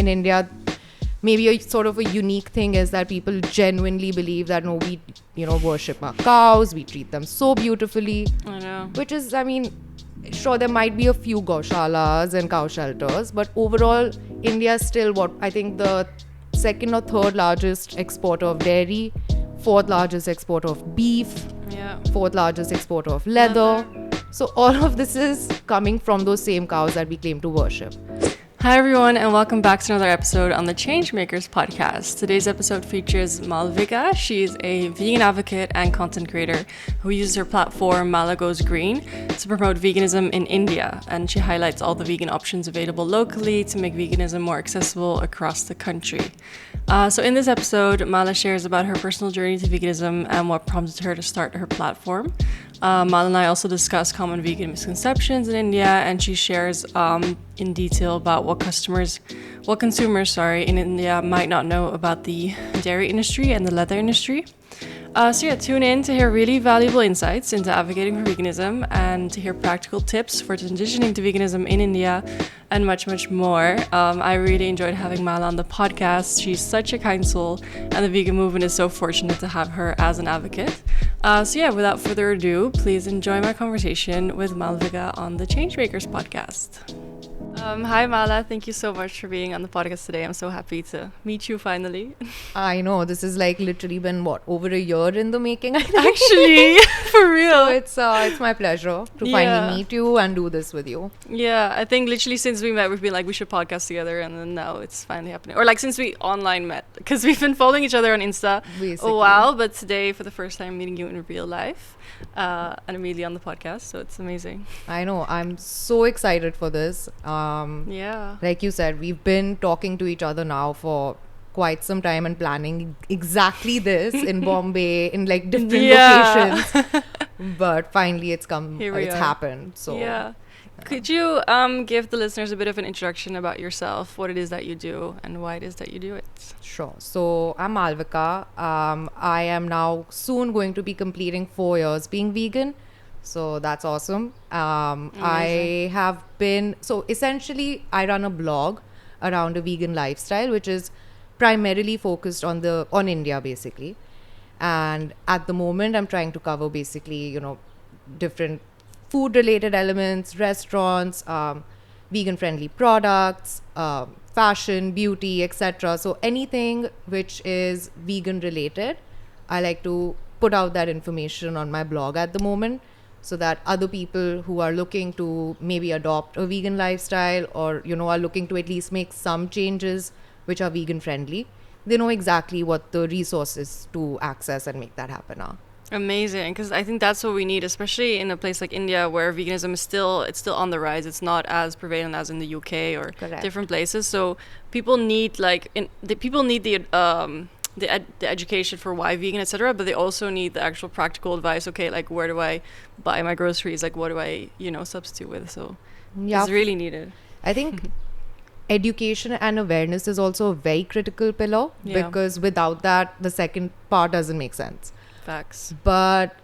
in India, maybe a sort of a unique thing is that people genuinely believe that no, we, worship our cows, we treat them so beautifully. I know. Which is, sure, there might be a few gaushalas and cow shelters, but overall, India is still I think the second or third largest exporter of dairy, fourth largest exporter of beef, fourth largest exporter of leather. So all of this is coming from those same cows that we claim to worship. Hi everyone, and welcome back to another episode on the Changemakers podcast. Today's episode features Malavika. She's a vegan advocate and content creator who uses her platform Mala Goes Green to promote veganism in India, and she highlights all the vegan options available locally to make veganism more accessible across the country. So in this episode, Mala shares about her personal journey to veganism and what prompted her to start her platform. Mala and I also discuss common vegan misconceptions in India, and she shares in detail about what consumers in India might not know about the dairy industry and the leather industry. Tune in to hear really valuable insights into advocating for veganism and to hear practical tips for transitioning to veganism in India and much, much more. I really enjoyed having Mala on the podcast. She's such a kind soul, and the vegan movement is so fortunate to have her as an advocate. Without further ado, please enjoy my conversation with Malavika on the Changemakers podcast. Hi Mala, thank you so much for being on the podcast today. I'm so happy to meet you finally. I know, this has literally been over a year in the making, I think. Actually, for real. So it's my pleasure to finally meet you and do this with you. Yeah, I think literally since we met, we've been we should podcast together, and then now it's finally happening. Or since we online met, because we've been following each other on Insta a while, but today for the first time meeting you in real life and immediately on the podcast, so it's amazing. I know, I'm so excited for this. Like you said, we've been talking to each other now for quite some time and planning exactly this in Bombay, in different locations. But finally it's come, it's happened. So could you give the listeners a bit of an introduction about yourself, what it is that you do and why it is that you do it? Sure. So I'm Malavika. I am now soon going to be completing 4 years being vegan. So that's awesome. I have been, essentially I run a blog around a vegan lifestyle, which is primarily focused on India basically. And at the moment I'm trying to cover basically, different food related elements, restaurants, vegan friendly products, fashion, beauty, etc. So anything which is vegan related, I like to put out that information on my blog at the moment, so that other people who are looking to maybe adopt a vegan lifestyle or, are looking to at least make some changes which are vegan friendly, they know exactly what the resources to access and make that happen are. Amazing, because I think that's what we need, especially in a place like India where veganism is still on the rise. It's not as prevalent as in the UK or different places. So people need the education for why vegan, etc., but they also need the actual practical advice. Okay, where do I buy my groceries? What do I substitute with? So it's really needed. I think education and awareness is also a very critical pillar, because without that the second part doesn't make sense. Facts. But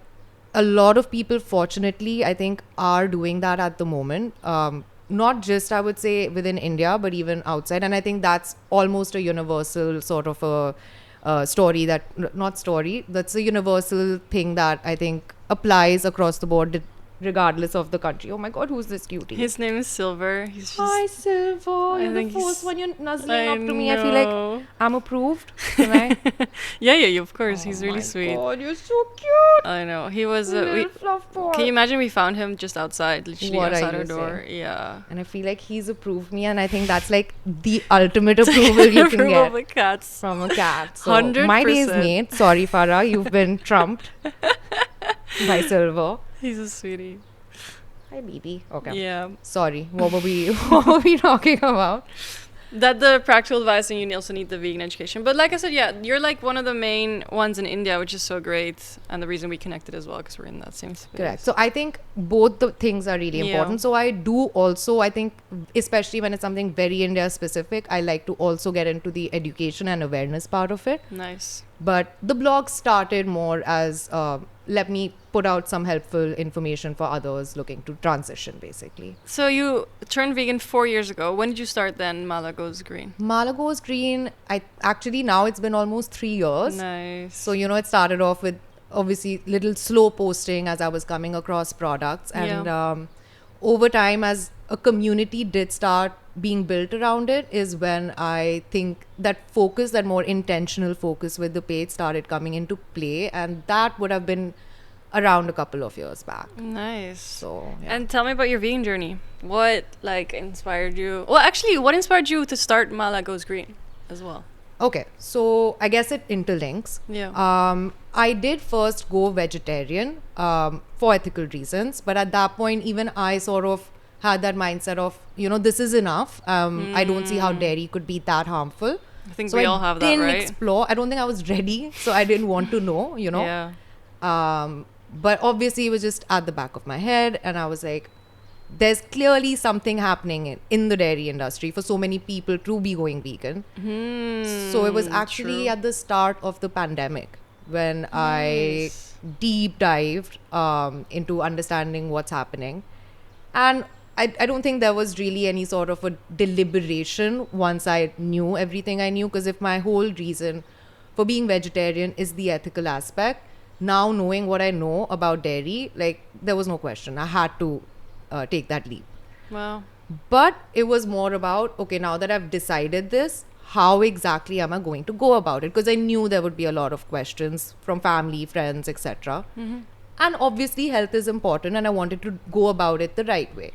a lot of people, fortunately, I think are doing that at the moment. Not just, I would say, within India, but even outside. And I think that's almost a universal sort of that's a universal thing that I think applies across the board, regardless of the country. Oh my God, who's this cutie? His name is Silver. He's just, hi Silver, you're the first one. You're nuzzling up to me. I feel like I'm approved. Can I? yeah, of course. He's really sweet. Oh my God, you're so cute. I know. He was fluff boy. Can you imagine, we found him just outside, literally outside our door. Saying? Yeah. And I feel like he's approved me, and I think that's the ultimate approval you can get of a cat. From a cat. So 100%. My day's made. Sorry, Farah, you've been trumped by Silver. He's a sweetie. Hi, baby. Okay. Yeah. Sorry. What were we talking about? That the practical advice, and you also need the vegan education. But like I said, you're one of the main ones in India, which is so great. And the reason we connected as well, because we're in that same space. Correct. So I think both the things are really important. So I do also, I think, especially when it's something very India specific, I like to also get into the education and awareness part of it. Nice. But the blog started more as let me put out some helpful information for others looking to transition, basically. So you turned vegan 4 years ago. When did you start then Mala Goes Green? Mala Goes Green, I actually now it's been almost 3 years. Nice. So, it started off with obviously little slow posting as I was coming across products. And over time, as a community did start being built around it, is when I think that focus, that more intentional focus with the page started coming into play. And that would have been around a couple of years back. Nice. So, yeah. And tell me about your vegan journey. What inspired you? Well, actually, what inspired you to start Mala Goes Green as well? Okay, so I guess it interlinks. Yeah. I did first go vegetarian for ethical reasons, but at that point, even I sort of had that mindset of, this is enough. I don't see how dairy could be that harmful. I think we all have that, right? I didn't explore. I don't think I was ready, so I didn't want to know, Yeah. But obviously, it was just at the back of my head, and I was like, there's clearly something happening in the dairy industry for so many people to be going vegan. So it was actually at the start of the pandemic when I deep dived into understanding what's happening. And I don't think there was really any sort of a deliberation once I knew everything I knew, because if my whole reason for being vegetarian is the ethical aspect, now knowing what I know about dairy, there was no question. I had to take that leap. Wow. But it was more about, okay, now that I've decided this, how exactly am I going to go about it? Because I knew there would be a lot of questions from family, friends, etc. And obviously health is important, and I wanted to go about it the right way.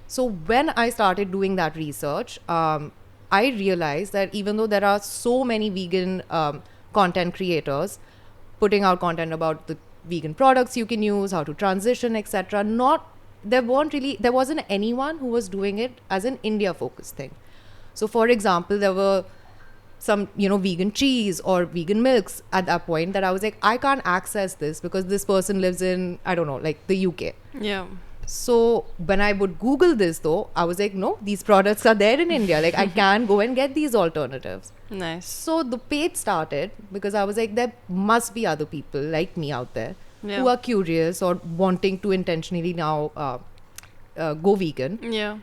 So when I started doing that research, I realized that even though there are so many vegan content creators putting out content about the vegan products you can use, how to transition, etc., there wasn't anyone who was doing it as an India focused thing. So for example, there were some vegan cheese or vegan milks at that point that I was like, I can't access this because this person lives in, I don't know, the UK. Yeah. So when I would Google this though, I was like, no, these products are there in India. I can go and get these alternatives. Nice. So the page started because I was like, there must be other people like me out there who are curious or wanting to intentionally now go vegan. Yeah.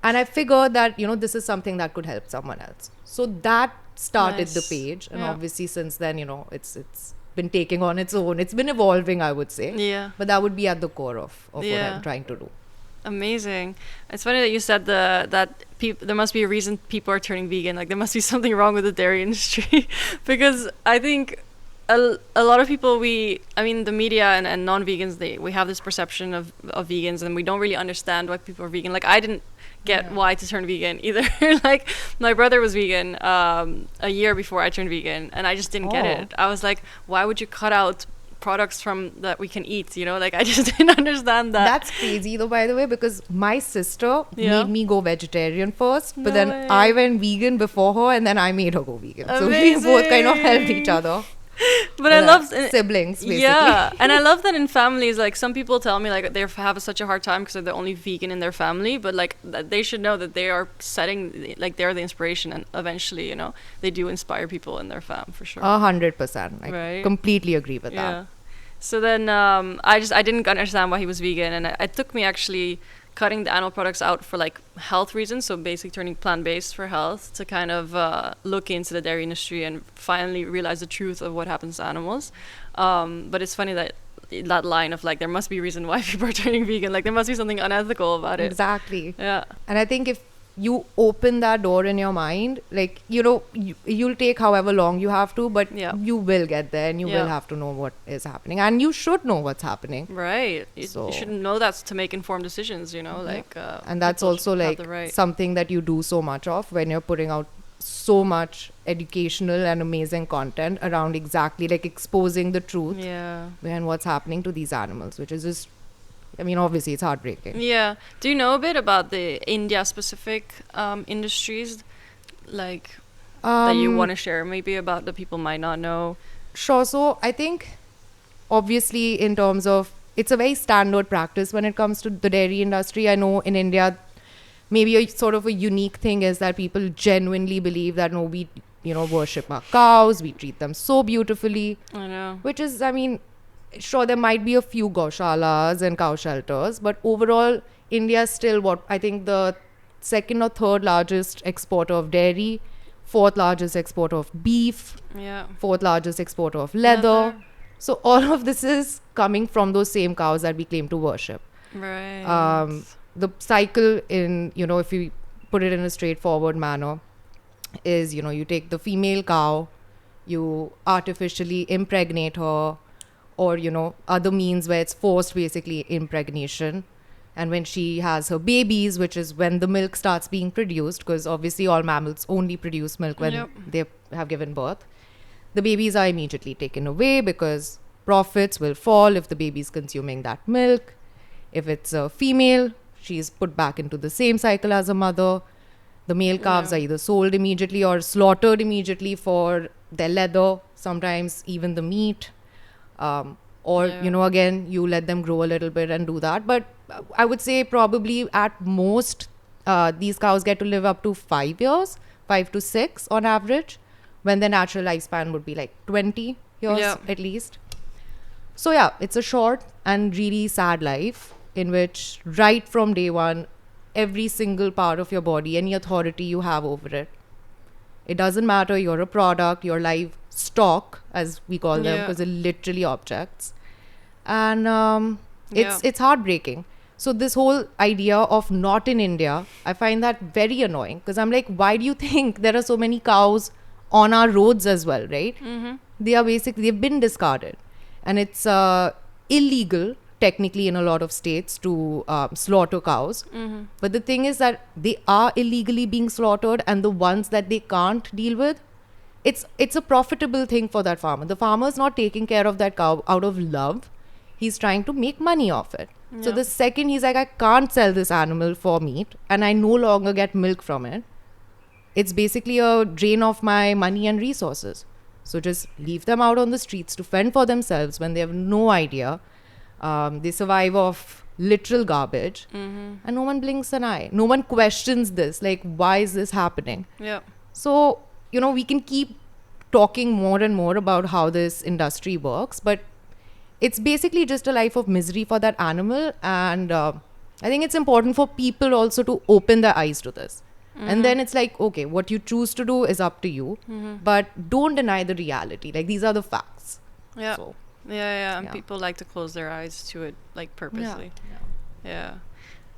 And I figured that, this is something that could help someone else. So that started the page. And obviously since then, it's been taking on its own. It's been evolving, I would say. Yeah. But that would be at the core of what I'm trying to do. Amazing. It's funny that you said that there must be a reason people are turning vegan. There must be something wrong with the dairy industry. Because I think a lot of people, the media and non-vegans, we have this perception of vegans, and we don't really understand why people are vegan. I didn't get why to turn vegan either. My brother was vegan a year before I turned vegan, and I just didn't get it. I was like, why would you cut out products from that we can eat? I just didn't understand that. That's crazy though, by the way, because my sister made me go vegetarian first, but then way. I went vegan before her, and then I made her go vegan. Amazing. So we both kind of helped each other. But I love siblings, basically. Yeah, and I love that in families, some people tell me they have such a hard time because they're the only vegan in their family, but that they should know that they are setting, they're the inspiration, and eventually, they do inspire people in their fam for sure. 100%. Right? Completely agree with that. So then I didn't understand why he was vegan, and it took me actually cutting the animal products out for health reasons, so basically turning plant-based for health, to kind of look into the dairy industry and finally realize the truth of what happens to animals. But it's funny that line of there must be a reason why people are turning vegan, there must be something unethical about it. Exactly. Yeah. And I think if you open that door in your mind, you'll take however long you have to, but you will get there, and you will have to know what is happening, and you should know what's happening. Right. You should know that to make informed decisions, and that's also something that you do so much of when you're putting out so much educational and amazing content around exactly exposing the truth behind what's happening to these animals, which is just, obviously it's heartbreaking. Yeah. Do you know a bit about the India-specific industries, that you want to share, maybe about the people might not know? Sure. So I think, obviously, in terms of, it's a very standard practice when it comes to the dairy industry. I know in India, maybe a sort of a unique thing is that people genuinely believe that, no, we worship our cows. We treat them so beautifully. I know. Which is, I mean, sure, there might be a few gaushalas and cow shelters, but overall, India is still what I think the second or third largest exporter of dairy, fourth largest exporter of beef, Yeah. fourth largest exporter of leather. So all of this is coming from those same cows that we claim to worship. Right. The cycle in, if you put it in a straightforward manner, is, you take the female cow, you artificially impregnate her, or, other means where it's forced basically impregnation. And when she has her babies, which is when the milk starts being produced, because obviously all mammals only produce milk when Yep. they have given birth, the babies are immediately taken away because profits will fall if the baby is consuming that milk. If it's a female, she's put back into the same cycle as a mother. The male calves Yeah. are either sold immediately or slaughtered immediately for their leather, sometimes even the meat. Or, Yeah. again, you let them grow a little bit and do that. But I would say probably at most, these cows get to live up to 5 years, 5 to 6 on average, when their natural lifespan would be like 20 years Yeah. at least. So yeah, it's a short and really sad life in which right from day one, every single part of your body, any authority you have over it, it doesn't matter, you're a product, you're live stock, as we call them, Yeah. because they're literally objects. And Yeah. it's heartbreaking. So this whole idea of not in India, I find that very annoying, because I'm like, why do you think there are so many cows on our roads as well, right? They are basically, they've been discarded. And it's illegal, technically, in a lot of states to slaughter cows. But the thing is that they are illegally being slaughtered, and the ones that they can't deal with, it's a profitable thing for that farmer. The farmer's not taking care of that cow out of love. He's trying to make money off it. So Yeah. the second he's like, I can't sell this animal for meat and I no longer get milk from it, it's basically a drain of my money and resources. So just leave them out on the streets to fend for themselves when they have no idea. They survive off literal garbage, and no one blinks an eye. No one questions this. Like, why is this happening? Yeah. So, we can keep talking more and more about how this industry works, but it's basically just a life of misery for that animal. And I think it's important for people also to open their eyes to this. And then it's like, okay, what you choose to do is up to you, but don't deny the reality. Like, these are the facts. Yeah. So, Yeah. And Yeah. people like to close their eyes to it, like, yeah. purposely. Yeah.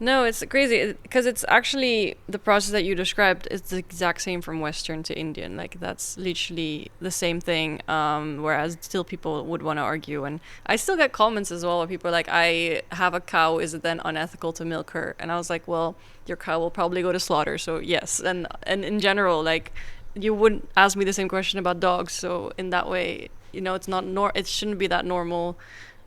No, it's crazy because it's actually the process that you described is the exact same from Western to Indian. Like, that's literally the same thing. Whereas still people would want to argue. And I still get comments as well where people are like, I have a cow. Is it then unethical to milk her? And I was like, well, your cow will probably go to slaughter. So yes. And in general, like, you wouldn't ask me the same question about dogs. So in that way, it's not it shouldn't be that normal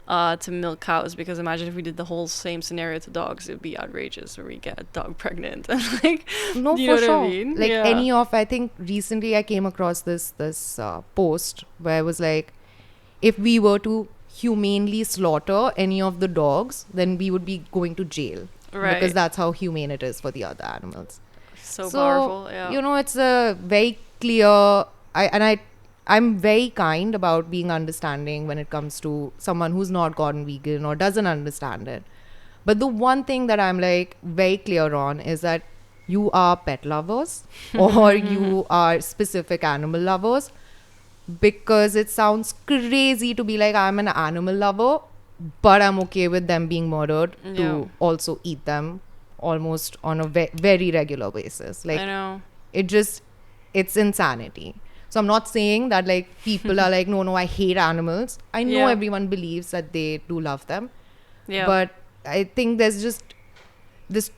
to milk cows, because imagine if we did the whole same scenario to dogs, it'd be outrageous where we get a dog pregnant and like, No, you know for what sure. I mean? Like, Yeah. I think recently I came across this post where it was like, if we were to humanely slaughter any of the dogs, then we would be going to jail. Right. Because that's how humane it is for the other animals. So powerful. Yeah. It's a very clear. I'm very kind about being understanding when it comes to someone who's not gotten vegan or doesn't understand it. But the one thing that I'm like very clear on is that you are pet lovers or you are specific animal lovers, because it sounds crazy to be like, I'm an animal lover, but I'm okay with them being murdered Yeah. to also eat them almost on a very regular basis. Like, I know. it's insanity. So I'm not saying that like people are like, no, I hate animals. I know Yeah. everyone believes that they do love them. Yeah. But I think there's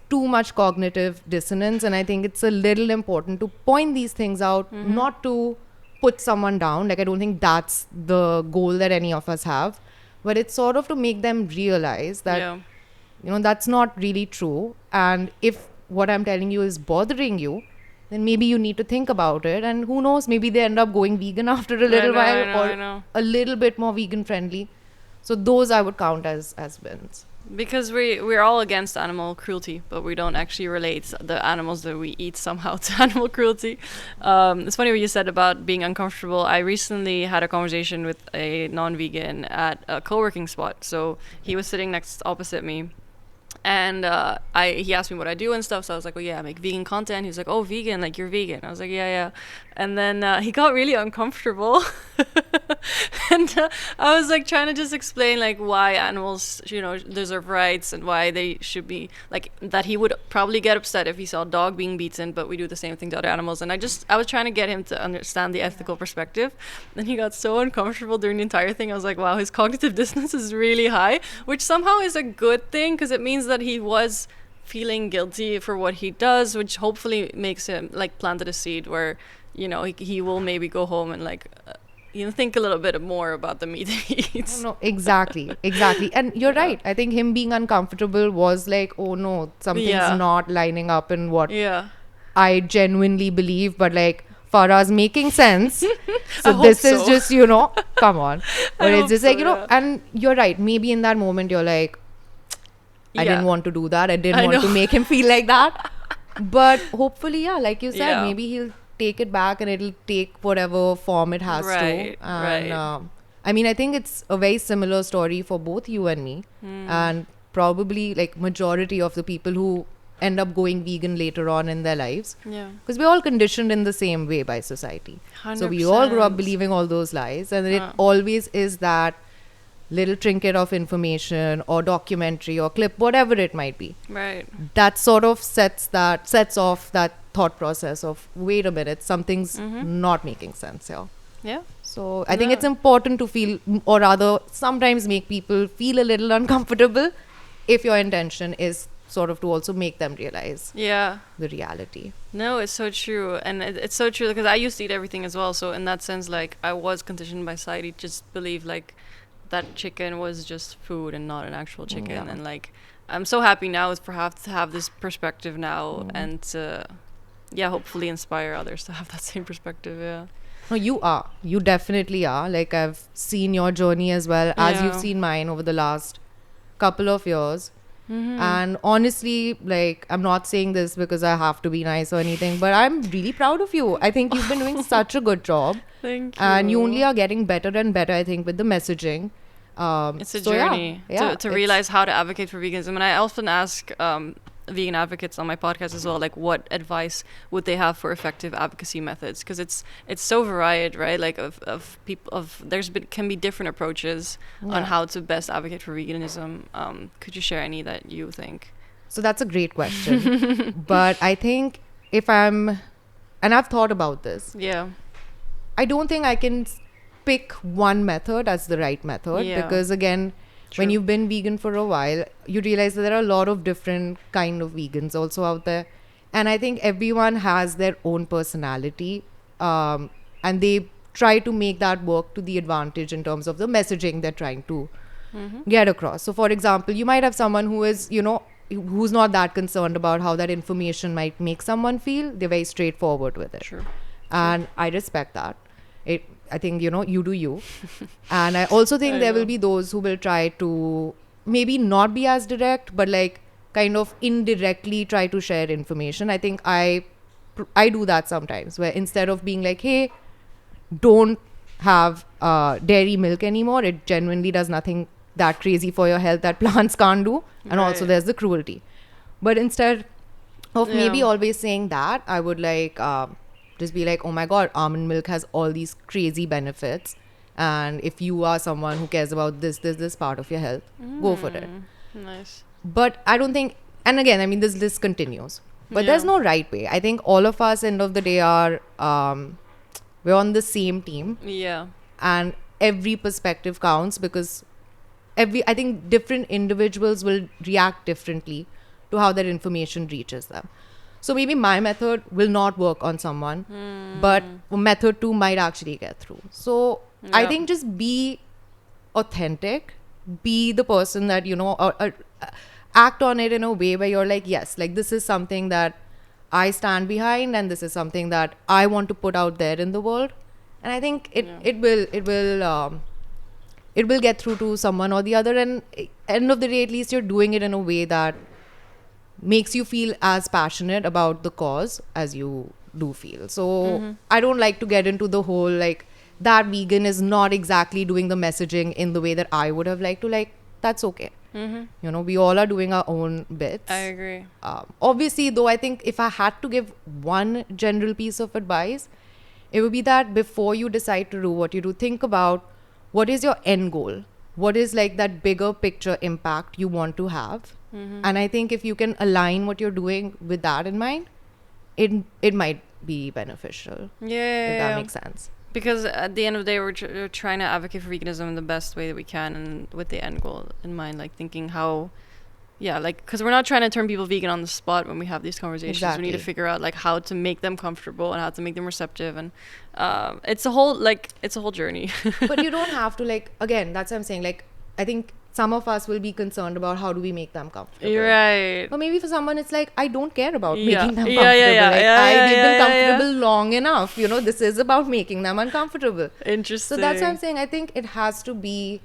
too much cognitive dissonance. And I think it's a little important to point these things out, not to put someone down. Like, I don't think that's the goal that any of us have. But it's sort of to make them realize that, Yeah. that's not really true. And if what I'm telling you is bothering you, then maybe you need to think about it. And who knows, maybe they end up going vegan after a little while, I or know. a little bit more vegan friendly. So those I would count as wins. Because we're all against animal cruelty, but we don't actually relate the animals that we eat somehow to animal cruelty. It's funny what you said about being uncomfortable. I recently had a conversation with a non-vegan at a co-working spot. So he was sitting next opposite me, and he asked me what I do and stuff. So I was like, oh yeah, I make vegan content. He was like, oh, vegan, like you're vegan. I was like, yeah. And then he got really uncomfortable. And I was like trying to just explain like why animals, deserve rights, and why they should be like that. He would probably get upset if he saw a dog being beaten, but we do the same thing to other animals. And I was trying to get him to understand the ethical perspective. And he got so uncomfortable during the entire thing. I was like, wow, his cognitive dissonance is really high, which somehow is a good thing, because it means that he was feeling guilty for what he does, which hopefully makes him like planted a seed where he will maybe go home and like think a little bit more about the meat he eats. No, exactly. And you're right. I think him being uncomfortable was like, oh no, something's not lining up in what I genuinely believe, but like Farah's making sense. So this is just, come on. But it's just like, and you're right. Maybe in that moment you're like, I didn't want to do that. I didn't want to make him feel like that. But hopefully, like you said, maybe he'll take it back and it'll take whatever form it has to. And I mean, I think it's a very similar story for both you and me. And probably like majority of the people who end up going vegan later on in their lives. Because we're all conditioned in the same way by society. 100%. So we all grew up believing all those lies. And it always is that little trinket of information or documentary or clip, whatever it might be. Right. That sort of sets off that thought process of, wait a minute, something's not making sense here. Yeah. So I think it's important to feel, or rather sometimes make people feel a little uncomfortable if your intention is sort of to also make them realize the reality. No, it's so true. And it's so true because I used to eat everything as well. So in that sense, like I was conditioned by society to just believe like that chicken was just food and not an actual chicken. And like I'm so happy now with perhaps to have this perspective now and to hopefully inspire others to have that same perspective. No, you definitely are. Like I've seen your journey as well as you've seen mine over the last couple of years. And honestly, like I'm not saying this because I have to be nice or anything, but I'm really proud of you. I think you've been doing such a good job. Thank you. And you only are getting better and better, I think, with the messaging. It's a journey to realize how to advocate for veganism. And I often ask vegan advocates on my podcast as well, like what advice would they have for effective advocacy methods? Because it's so varied, right? Like can be different approaches on how to best advocate for veganism. Could you share any that you think? So that's a great question. But I think and I've thought about this. I don't think I can pick one method as the right method because again, when you've been vegan for a while, you realize that there are a lot of different kind of vegans also out there. And I think everyone has their own personality and they try to make that work to the advantage in terms of the messaging they're trying to get across. So for example, you might have someone who is, who's not that concerned about how that information might make someone feel. They're very straightforward with it. And I respect that. I think, you do you. And I also think there will be those who will try to maybe not be as direct, but like kind of indirectly try to share information. I think I do that sometimes where instead of being like, hey, don't have dairy milk anymore. It genuinely does nothing that crazy for your health that plants can't do. And also there's the cruelty. But instead of maybe always saying that, I would like... just be like, oh my God, almond milk has all these crazy benefits. And if you are someone who cares about this part of your health, go for it. Nice. But I don't think, and again, I mean, this list continues. But there's no right way. I think all of us, end of the day, are, we're on the same team. And every perspective counts because I think different individuals will react differently to how that information reaches them. So maybe my method will not work on someone, but method 2 might actually get through. So I think just be authentic, be the person that, or act on it in a way where you're like, yes, like this is something that I stand behind and this is something that I want to put out there in the world. And I think it will get through to someone or the other. And end of the day, at least you're doing it in a way that makes you feel as passionate about the cause as you do feel. So I don't like to get into the whole like that vegan is not exactly doing the messaging in the way that I would have liked to. Like, that's okay. You know, we all are doing our own bits. I agree. Obviously, though, I think if I had to give one general piece of advice, it would be that before you decide to do what you do, think about what is your end goal? What is like that bigger picture impact you want to have? And I think if you can align what you're doing with that in mind, it might be beneficial. Yeah. If that makes sense. Because at the end of the day, we're trying to advocate for veganism in the best way that we can, and with the end goal in mind, like thinking how, like, because we're not trying to turn people vegan on the spot when we have these conversations. Exactly. We need to figure out like how to make them comfortable and how to make them receptive, and it's a whole journey. But you don't have to, like, again, that's what I'm saying. Like, I think some of us will be concerned about how do we make them comfortable. You're right. But maybe for someone, it's like, I don't care about Yeah. making them Yeah, comfortable. yeah, Like, yeah, they've been yeah, comfortable long enough. You know, this is about making them uncomfortable. Interesting. So that's what I'm saying. I think it has to be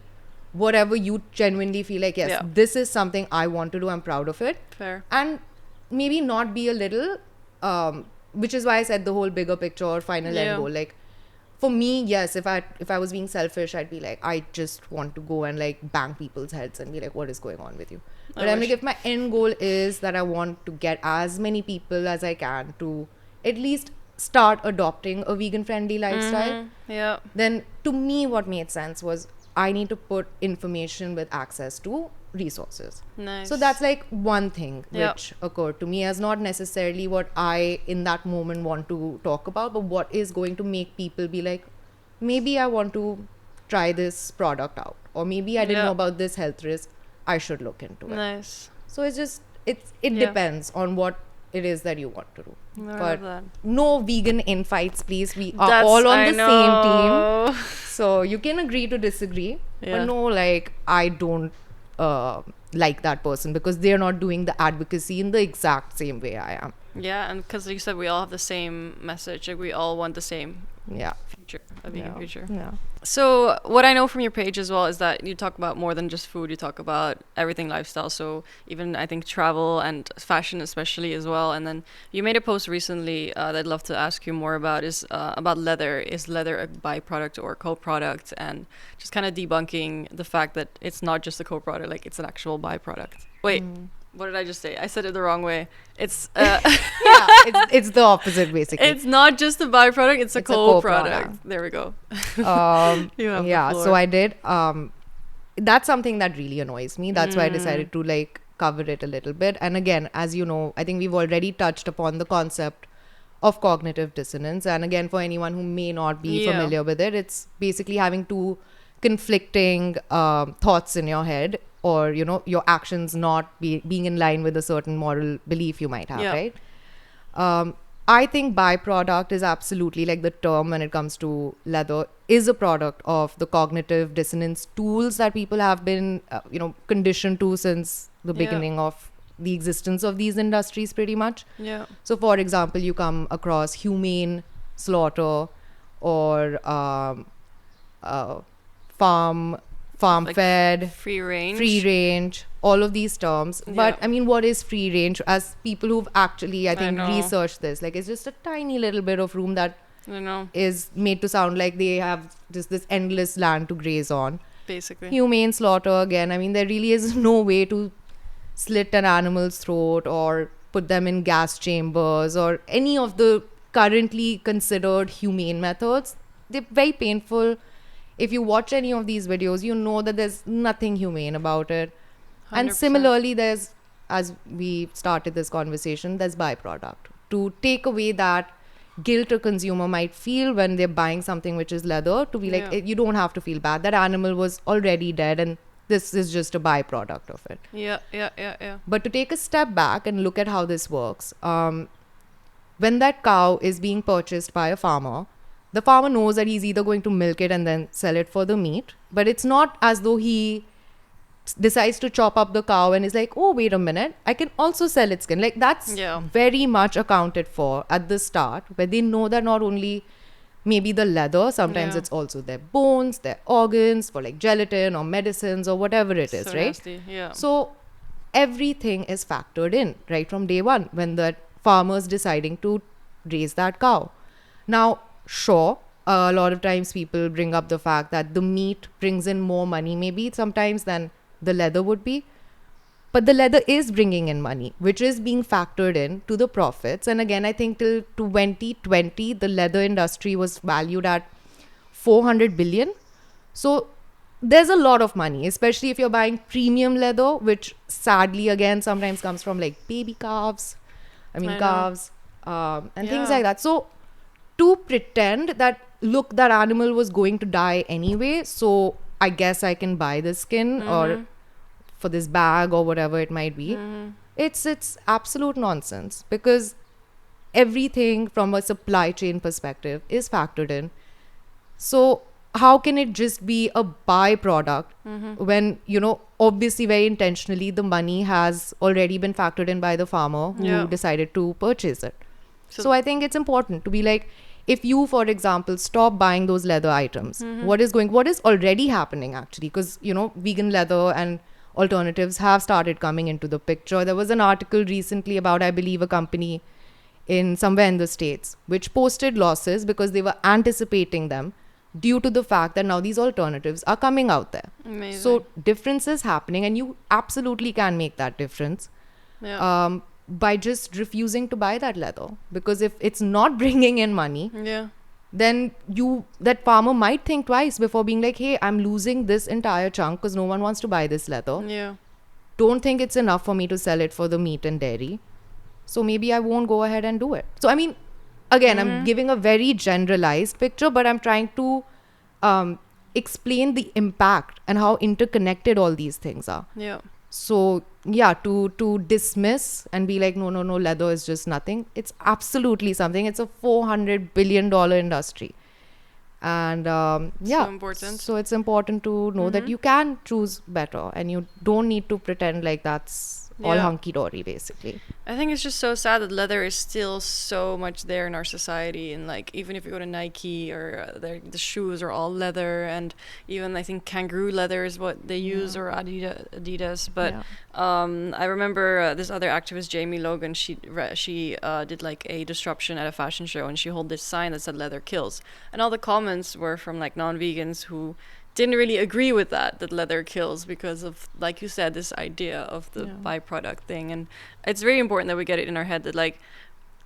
whatever you genuinely feel like, yes, Yeah. this is something I want to do. I'm proud of it. Fair. And maybe not be a little, which is why I said the whole bigger picture or final end goal. Like, for me, yes, if I was being selfish, I'd be like, I just want to go and like bang people's heads and be like, what is going on with you? But I'm like, if my end goal is that I want to get as many people as I can to at least start adopting a vegan friendly lifestyle, Yeah. then to me what made sense was I need to put information with access to resources. Nice. So that's like one thing Yep. which occurred to me as not necessarily what I in that moment want to talk about, but what is going to make people be like, maybe I want to try this product out, or maybe I didn't Yeah. know about this health risk, I should look into it. Nice. So it Yeah. depends on what it is that you want to do. I But love that. no vegan infights, please. We are all on the same team. team. So you can agree to disagree, Yeah. but no, like, I don't like that person because they're not doing the advocacy in the exact same way I am. Yeah, and because you said we all have the same message, like we all want the same Yeah. future, a vegan future. Yeah. So what I know from your page as well is that you talk about more than just food. You talk about everything lifestyle. So even I think travel and fashion especially as well. And then you made a post recently that I'd love to ask you more about is about leather. Is leather a byproduct or a co-product? And just kind of debunking the fact that it's not just a co-product, like it's an actual byproduct. Wait, what did I just say? I said it the wrong way. It's Yeah, it's the opposite basically. it's not just a byproduct, it's a It's a co-product. co-product. There we go. You have the Yeah, floor. so I did. That's something that really annoys me. That's why I decided to like cover it a little bit. And again, as you know, I think we've already touched upon the concept of cognitive dissonance. And again, for anyone who may not be Yeah. familiar with it, it's basically having two conflicting thoughts in your head, or you know, your actions not being in line with a certain moral belief you might have, Yeah. right? I think byproduct is absolutely, like, the term when it comes to leather is a product of the cognitive dissonance tools that people have been conditioned to since the Yeah. beginning of the existence of these industries pretty much. Yeah. So for example, you come across humane slaughter or farm Like fed, free range. free range, all of these terms. But Yeah. I mean, what is free range? As people who've actually, I think, know. researched this, like, it's just a tiny little bit of room that I know, is made to sound like they have just this endless land to graze on. basically. Humane slaughter, again, I mean, there really is no way to slit an animal's throat or put them in gas chambers or any of the currently considered humane methods. They're very painful. If you watch any of these videos, you know that there's nothing humane about it. And 100%. similarly, there's, as we started this conversation, there's byproduct. To take away that guilt a consumer might feel when they're buying something which is leather, to be like, Yeah. you don't have to feel bad. That animal was already dead and this is just a byproduct of it. Yeah. But to take a step back and look at how this works, when that cow is being purchased by a farmer, the farmer knows that he's either going to milk it and then sell it for the meat, but it's not as though he decides to chop up the cow and is like, oh, wait a minute, I can also sell its skin. Like, that's Yeah. very much accounted for at the start, where they know that not only maybe the leather. Sometimes Yeah. it's also their bones, their organs for like gelatin or medicines or whatever it is, So right? nasty. Yeah. So everything is factored in right from day one when the farmer's deciding to raise that cow. Now, sure, a lot of times people bring up the fact that the meat brings in more money, maybe sometimes than the leather would be. But the leather is bringing in money, which is being factored in to the profits. And again, I think till 2020, the leather industry was valued at 400 billion. So there's a lot of money, especially if you're buying premium leather, which sadly, again, sometimes comes from like baby calves. I mean, I know. calves and things Yeah. like that. So to pretend that, look, that animal was going to die anyway, so I guess I can buy this skin or for this bag or whatever it might be, it's absolute nonsense, because everything from a supply chain perspective is factored in. So how can it just be a byproduct when, obviously very intentionally the money has already been factored in by the farmer who Yeah. decided to purchase it? So- So I think it's important to be like, if you, for example, stop buying those leather items, what is already happening actually? Because, vegan leather and alternatives have started coming into the picture. There was an article recently about, I believe, a company in somewhere in the States, which posted losses because they were anticipating them due to the fact that now these alternatives are coming out there. Amazing. So difference is happening, and you absolutely can make that difference Yeah. by just refusing to buy that leather. Because if it's not bringing in money, Yeah. then that farmer might think twice before being like, hey, I'm losing this entire chunk because no one wants to buy this leather. Yeah. Don't think it's enough for me to sell it for the meat and dairy. So maybe I won't go ahead and do it. So, I mean, again, I'm giving a very generalized picture, but I'm trying to explain the impact and how interconnected all these things are. Yeah. So, yeah, to dismiss and be like, no, leather is just nothing. It's absolutely something. It's a $400 billion industry. And yeah, So important. so it's important to know that you can choose better and you don't need to pretend like that's all Yeah. hunky-dory, basically. I think it's just so sad that leather is still so much there in our society, and like even if you go to Nike or the shoes are all leather, and even I think kangaroo leather is what they use, or Adidas. But Yeah. I remember this other activist, Jamie Logan. She did like a disruption at a fashion show, and she held this sign that said "Leather kills," and all the comments were from like non-vegans who didn't really agree with that leather kills, because of, like you said, this idea of the byproduct thing. And it's very important that we get it in our head that like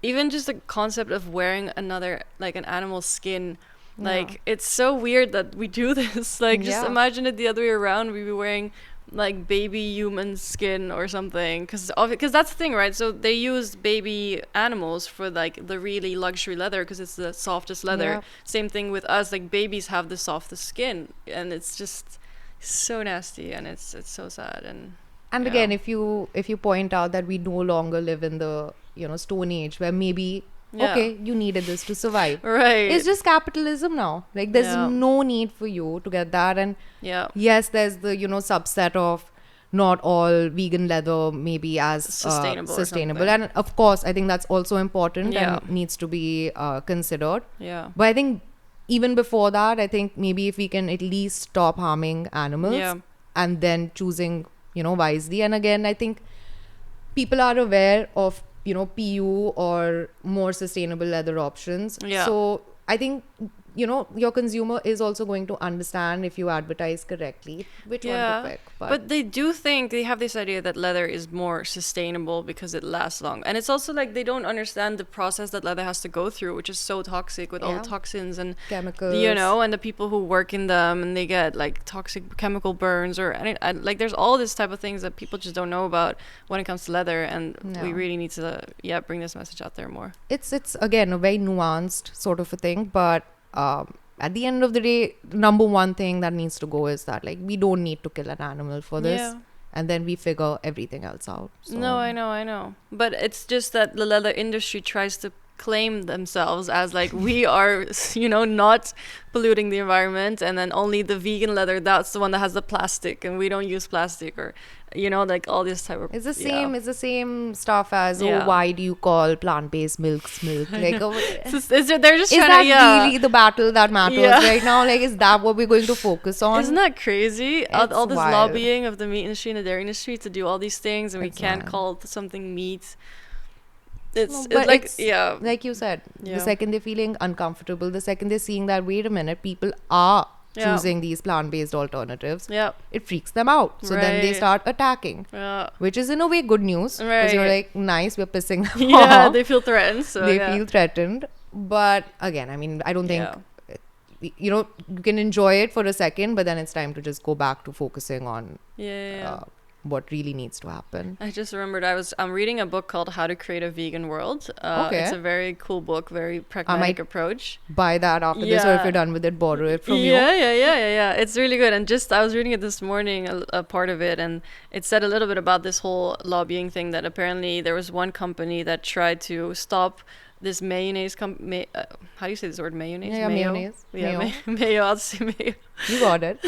even just the concept of wearing another, like an animal's skin, like it's so weird that we do this. Like just imagine it the other way around, we'd be wearing like baby human skin or something, because that's the thing, right? So they use baby animals for like the really luxury leather because it's the softest leather. Same thing with us, like babies have the softest skin, and it's just so nasty, and it's so sad. And Again, if you point out that we no longer live in the Stone Age, where maybe okay, you needed this to survive, right, it's just capitalism now. Like there's Yeah. no need for you to get that. And yeah, yes, there's the subset of not all vegan leather maybe as Sustainable or sustainable, something. and of course I think that's also important Yeah. and needs to be considered. yeah, But I think even before that, I think maybe if we can at least stop harming animals Yeah. and then choosing wisely. And again, I think people are aware of PU or more sustainable leather options. Yeah. So I think your consumer is also going to understand if you advertise correctly which one to pick. But they do think they have this idea that leather is more sustainable because it lasts long. And it's also like they don't understand the process that leather has to go through, which is so toxic with all the toxins and chemicals, and the people who work in them, and they get like toxic chemical burns and like there's all this type of things that people just don't know about when it comes to leather, and we really need to bring this message out there more. It's again a very nuanced sort of a thing, but at the end of the day, number one thing that needs to go is that like we don't need to kill an animal for this, and then we figure everything else out. So. No, I know, but it's just that the leather industry tries to claim themselves as like, we are, you know, not polluting the environment, and then only the vegan leather, that's the one that has the plastic, and we don't use plastic, or, you know, like all this type of. It's the same. It's the same stuff as Yeah. why do you call plant-based milks milk? Like, They're just is trying that to, really the battle that matters right now? Like, is that what we're going to focus on? Isn't that crazy? All this wild. lobbying of the meat industry and the dairy industry to do all these things, and we It's can't wild. call something meat. It's But like, it's, yeah. like you said, Yeah. the second they're feeling uncomfortable, the second they're seeing that, wait a minute, people are Yeah. choosing these plant-based alternatives, Yeah. it freaks them out. So then they Right. start attacking, Yeah. which is in a way good news, because you're Right. like, nice, we're pissing them Yeah, off. they feel threatened. So They yeah. feel threatened. But again, I mean, I don't think, Yeah. you know, you can enjoy it for a second, but then it's time to just go back to focusing on Yeah. what really needs to happen. I just remembered I'm reading a book called How to Create a Vegan World. Okay. It's a very cool book, very pragmatic might approach. Buy that after this, or if Yeah. you're done with it, borrow it from you. Yeah. It's really good. And just I was reading it this morning, a part of it, and it said a little bit about this whole lobbying thing, that apparently there was one company that tried to stop this mayonnaise how do you say this word, mayonnaise? Yeah, Mayo? mayonnaise. Yeah, Mayo. mayo. I'll say mayo. You got it.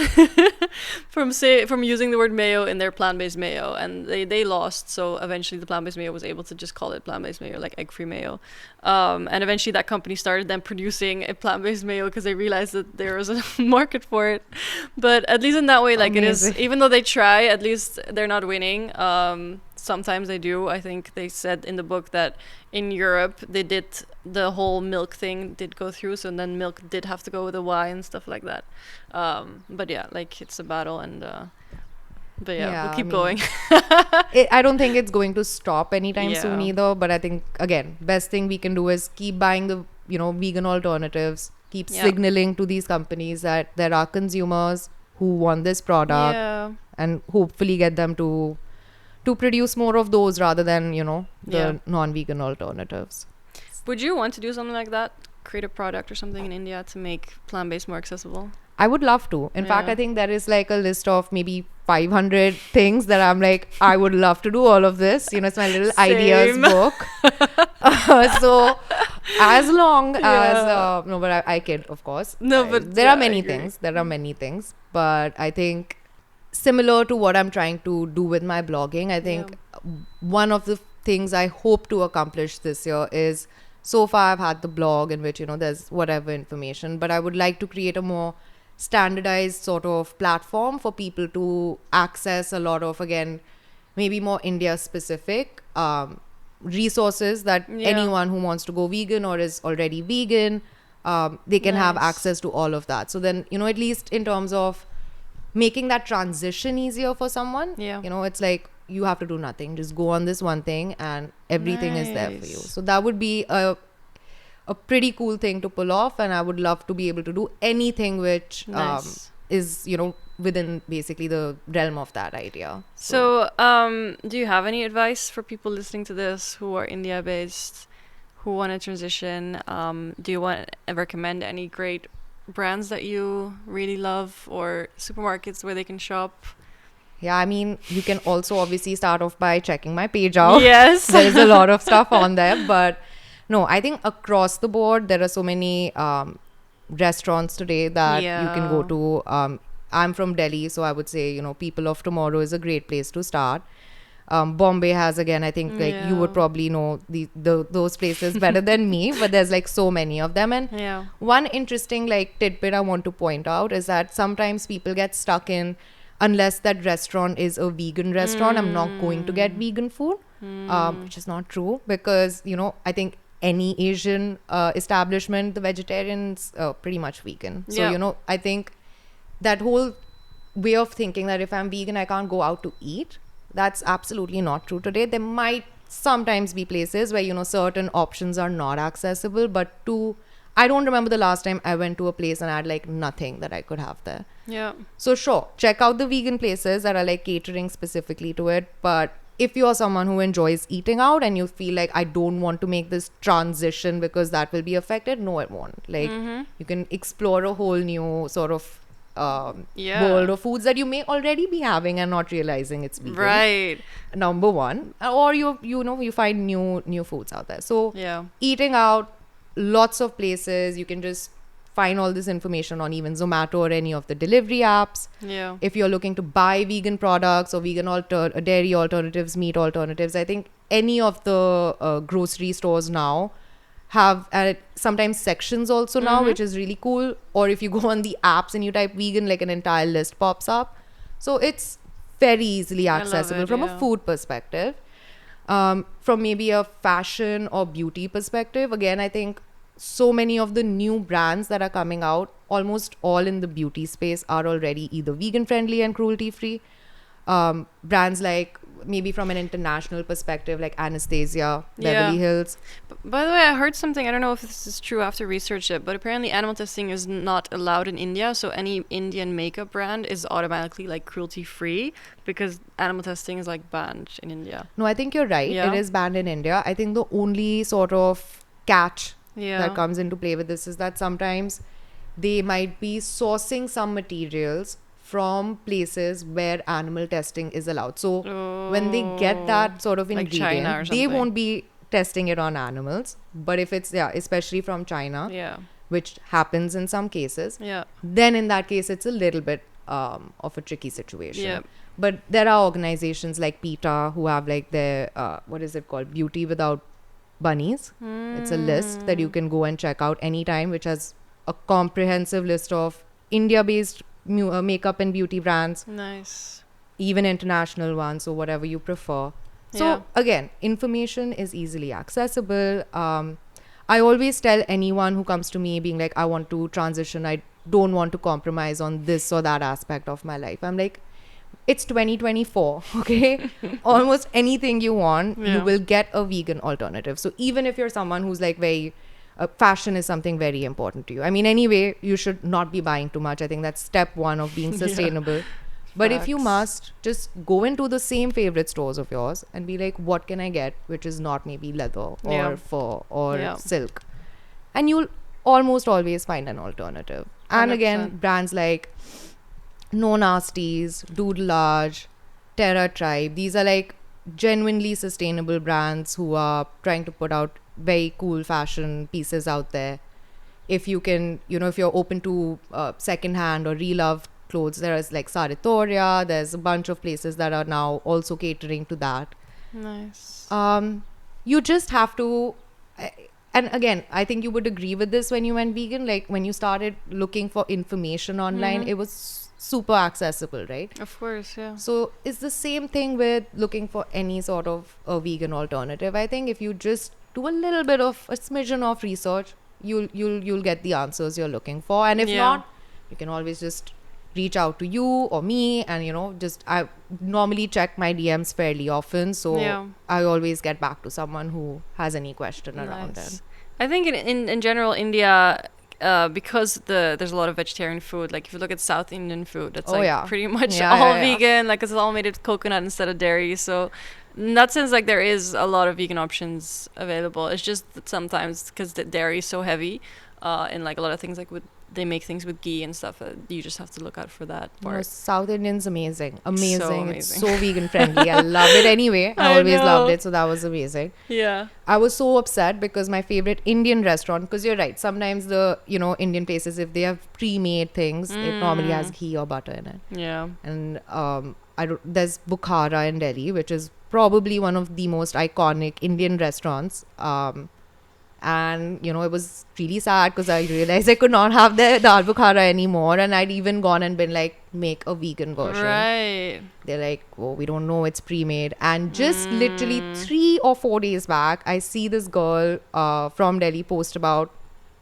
From using the word mayo in their plant-based mayo, and they lost. So eventually the plant-based mayo was able to just call it plant-based mayo, like egg-free mayo, and eventually that company started then producing a plant-based mayo because they realized that there was a market for it. But at least in that way, like, Amazing. it is, even though they try, at least they're not winning. Sometimes they do. I think they said in the book that in Europe they did, the whole milk thing did go through, so then milk did have to go with a Y and stuff like that. But yeah, like, it's a battle, and but yeah, we'll keep going. I don't think it's going to stop anytime soon Yeah. either. But I think, again, best thing we can do is keep buying the, you know, vegan alternatives, keep Yeah. signaling to these companies that there are consumers who want this product, Yeah. and hopefully get them to produce more of those rather than, you know, the Yeah. non-vegan alternatives. Would you want to do something like that? Create a product or something in India to make plant-based more accessible? I would love to. In fact, Yeah. I think there is like a list of maybe 500 things that I'm like, I would love to do all of this. You know, it's my little ideas Same. book. So as long as, Yeah. no, but I kid, of course. No, but there yeah, are I many agree. things. There are many things. But I think similar to what I'm trying to do with my blogging, I think one of the things I hope to accomplish this year is, so far I've had the blog in which, you know, there's whatever information, but I would like to create a more standardized sort of platform for people to access a lot of, again, maybe more India specific resources that anyone who wants to go vegan or is already vegan, they can have Nice. access to all of that. So then, you know, at least in terms of making that transition easier for someone, Yeah. you know, it's like you have to do nothing, just go on this one thing and everything is there for you. Nice. So that would be a pretty cool thing to pull off, and I would love to be able to do anything which Nice. is, you know, within basically the realm of that idea. So, do you have any advice for people listening to this who are India-based, who want to transition? Do you want to recommend any great brands that you really love, or supermarkets where they can shop? Yeah, I mean, you can also obviously start off by checking my page out. Yes. There is a lot of stuff on there, but no, I think across the board, there are so many restaurants today that you can go to. I'm from Delhi, so I would say, you know, People of Tomorrow is a great place to start. Bombay has, again, I think like you would probably know those places better than me, but there's like so many of them. And one interesting like tidbit I want to point out is that sometimes people get stuck in, unless that restaurant is a vegan restaurant, I'm not going to get vegan food, which is not true, because, you know, I think any Asian establishment, the vegetarians pretty much vegan. So, you know, I think that whole way of thinking that if I'm vegan, I can't go out to eat, that's absolutely not true today. There might sometimes be places where, you know, certain options are not accessible, but I don't remember the last time I went to a place and I had like nothing that I could have there. Yeah. So sure, check out the vegan places that are like catering specifically to it. But if you're someone who enjoys eating out and you feel like I don't want to make this transition because that will be affected, no, it won't. Like you can explore a whole new sort of world of foods that you may already be having and not realizing it's vegan. Right. Number one, or you find new foods out there. So Yeah. eating out, lots of places you can just find all this information on, even Zomato or any of the delivery apps. Yeah. If you're looking to buy vegan products or vegan dairy alternatives, meat alternatives, I think any of the grocery stores now have sometimes sections also now, which is really cool. Or if you go on the apps and you type vegan, like an entire list pops up. So it's very easily accessible from a food perspective. From maybe a fashion or beauty perspective, again, I think so many of the new brands that are coming out, almost all in the beauty space, are already either vegan friendly and cruelty free. Brands like, maybe from an international perspective, like Anastasia, Beverly Hills. By the way, I heard something, I don't know if this is true, I have to research it, but apparently animal testing is not allowed in India, so any Indian makeup brand is automatically like cruelty free because animal testing is like banned in India. No, I think you're right. It is banned in India. I think the only sort of catch that comes into play with this is that sometimes they might be sourcing some materials from places where animal testing is allowed. So when they get that sort of ingredient, like they won't be testing it on animals. But if it's, especially from China, which happens in some cases, then in that case, it's a little bit of a tricky situation. But there are organizations like PETA who have like their, what is it called? Beauty Without Bunnies. It's a list that you can go and check out anytime, which has a comprehensive list of India-based makeup and beauty brands. Nice. Even international ones, or whatever you prefer. So again, information is easily accessible. I always tell anyone who comes to me being like, I want to transition, I don't want to compromise on this or that aspect of my life. I'm like, it's 2024, okay? Almost anything you want, you will get a vegan alternative. So even if you're someone who's like very, fashion is something very important to you. I mean, anyway, you should not be buying too much. I think that's step one of being sustainable. But if you must, just go into the same favorite stores of yours and be like, what can I get which is not maybe leather or fur or silk? And you'll almost always find an alternative. And 100%. Again, brands like No Nasties, Doodlage, Terra Tribe, these are like genuinely sustainable brands who are trying to put out very cool fashion pieces out there. If you can, if you're open to secondhand or reloved clothes, there is like Saritoria, there's a bunch of places that are now also catering to that. Nice. You just have to, and again, I think you would agree with this when you went vegan, like when you started looking for information online, it was super accessible, right? Of course, yeah. So it's the same thing with looking for any sort of a vegan alternative. I think if you just do a little bit of a smidgen of research, you'll get the answers you're looking for. And if not, you can always just reach out to you or me, and I normally check my DMs fairly often, so I always get back to someone who has any question around it. I think in general, India, because there's a lot of vegetarian food, like if you look at South Indian food, it's pretty much all vegan, like it's all made with coconut instead of dairy. So in that sense, like there is a lot of vegan options available. It's just that sometimes because the dairy is so heavy, and like a lot of things, like they make things with ghee and stuff, you just have to look out for that part. South Indian's amazing. So amazing. It's so vegan friendly. I love it anyway. I always loved it, so that was amazing. Yeah. I was so upset because my favorite Indian restaurant, because you're right, sometimes the Indian places, if they have pre-made things, it normally has ghee or butter in it. Yeah. And there's Bukhara in Delhi, which is probably one of the most iconic Indian restaurants. And it was really sad because I realized I could not have the dal bukhara anymore, and I'd even gone and been like, make a vegan version. Right. They're like, oh, we don't know, it's pre-made. And just literally 3 or 4 days back, I see this girl from Delhi post about,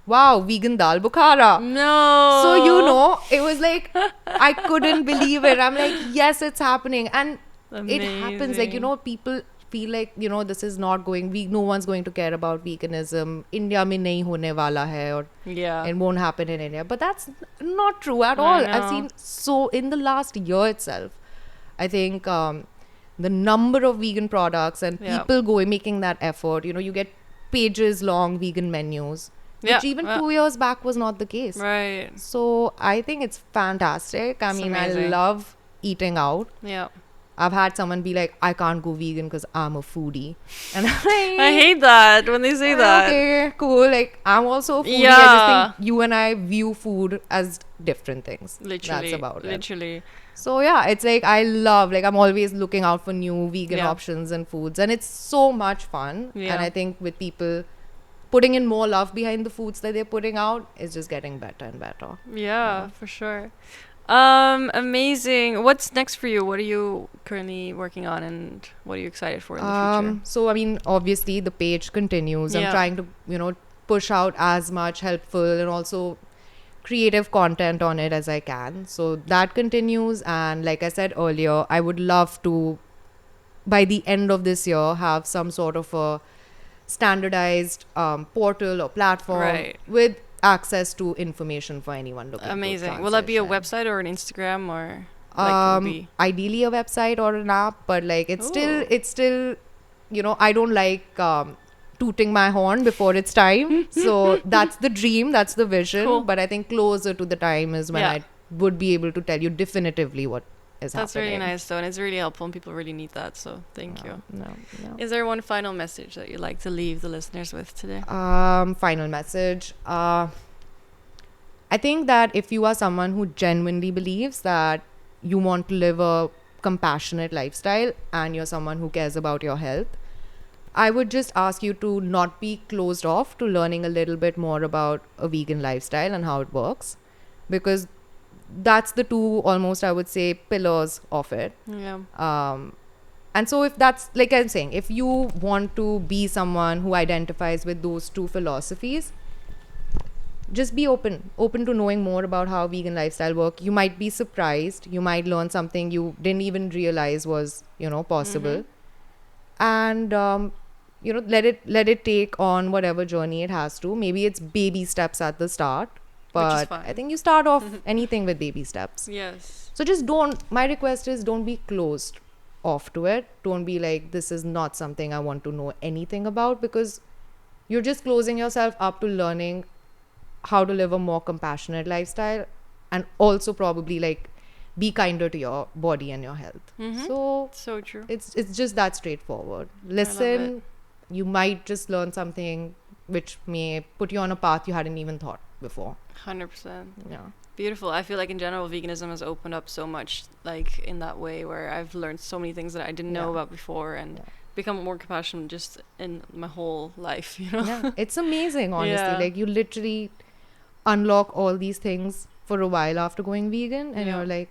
wow, vegan dal bukhara. No. So it was like, I couldn't believe it. I'm like, yes, it's happening. And Amazing. It happens, like people feel like this is not no one's going to care about veganism, India mein nahi hone wala hai, or it won't happen in India, but that's not true at all. I've seen, so in the last year itself, I think the number of vegan products and people making that effort, you get pages long vegan menus, which even 2 years back was not the case. Right. So I think it's fantastic. I mean, amazing. I love eating out. Yeah. I've had someone be like, I can't go vegan because I'm a foodie. And I'm like, I hate that when they say that. Okay, cool. Like, I'm also a foodie. Yeah. I just think you and I view food as different things. Literally. That's about it. Literally. So yeah, it's like I love, like I'm always looking out for new vegan Yeah. options and foods, and it's so much fun. Yeah. And I think with people putting in more love behind the foods that they're putting out, it's just getting better and better. Yeah, for sure. Amazing. What's next for you? What are you currently working on, and what are you excited for in the future? So I mean, obviously the page continues. Yeah. I'm trying to, push out as much helpful and also creative content on it as I can. So that continues. And like I said earlier, I would love to, by the end of this year, have some sort of a standardized portal or platform Right. with access to information for anyone looking. Amazing. Will that be a website or an Instagram or like will be? Ideally a website or an app, but like it's still I don't like tooting my horn before it's time. So that's the dream, that's the vision. Cool. But I think closer to the time is when I would be able to tell you definitively what is That's happening. really nice though, and it's really helpful and people really need that, so thank you. No. Is there one final message that you'd like to leave the listeners with today? Final message. I think that if you are someone who genuinely believes that you want to live a compassionate lifestyle and you're someone who cares about your health, I would just ask you to not be closed off to learning a little bit more about a vegan lifestyle and how it works, because that's the two almost, I would say, pillars of it. Yeah. And so if that's, like I'm saying, if you want to be someone who identifies with those two philosophies, just be open to knowing more about how vegan lifestyle work. You might be surprised. You might learn something you didn't even realize was, possible. And, let it take on whatever journey it has to. Maybe it's baby steps at the start, but fine. I think you start off anything with baby steps. Yes. So just my request is don't be closed off to it. Don't be like, this is not something I want to know anything about, because you're just closing yourself up to learning how to live a more compassionate lifestyle, and also probably like be kinder to your body and your health. So true. It's just that straightforward. Listen, you might just learn something which may put you on a path you hadn't even thought before. 100%. Yeah. Beautiful. I feel like in general veganism has opened up so much, like in that way where I've learned so many things that I didn't know about before, and become more compassionate just in my whole life, Yeah, it's amazing, honestly. Yeah. Like you literally unlock all these things for a while after going vegan, and you're like,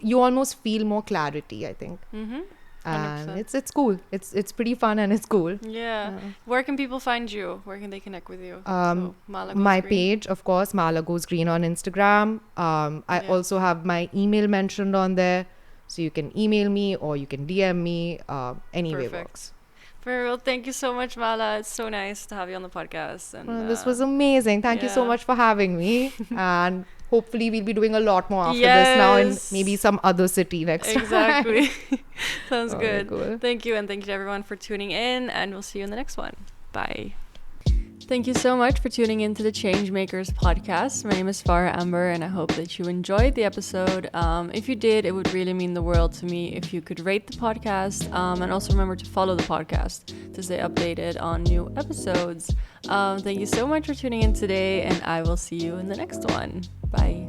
you almost feel more clarity, I think. And 100%. it's cool. It's pretty fun and it's cool. Yeah. Where can people find you? Where can they connect with you? My Mala Goes Green. page, of course, Mala Goes Green on Instagram. I also have my email mentioned on there, so you can email me or you can DM me. Any way works. Very well. Thank you so much, Mala. It's so nice to have you on the podcast. And This was amazing. Thank you so much for having me. And hopefully we'll be doing a lot more after this now in maybe some other city next time. Exactly. Sounds good. Cool. Thank you, and thank you to everyone for tuning in, and we'll see you in the next one. Bye. Thank you so much for tuning in to the Changemakers podcast. My name is Farahamberh, and I hope that you enjoyed the episode. If you did, it would really mean the world to me if you could rate the podcast, and also remember to follow the podcast to stay updated on new episodes. Thank you so much for tuning in today, and I will see you in the next one. Bye.